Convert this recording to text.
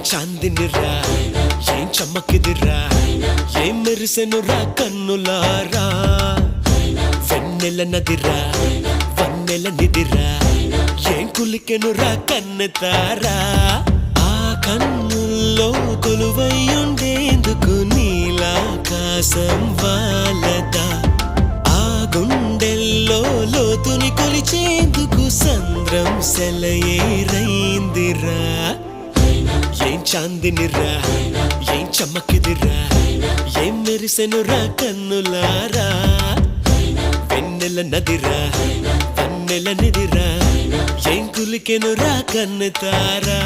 చాందినిరా ఏం చమ్మకిదిరా ఏం మెరిసెనురా కన్నులారా వెన్నెల నదిరా వన్నెల నిదిరా ఏం కులికెనురా కన్నెతారా ఆ కన్నుల్లో కొలువయ్యుండేందుకు నీలాకాశం వాలదా ఆ గుండెల్లో లోతుని కొలిచేందుకు సంద్రం సెలయేరైందిరా ఏం చాందినిరా ఏం చమ్మకిదిరా ఏం మెరిసెనురా కన్నులారా వెన్నెల నదిరా వన్నెల నిదిరా ఏం కులికెనురా కన్నెతారా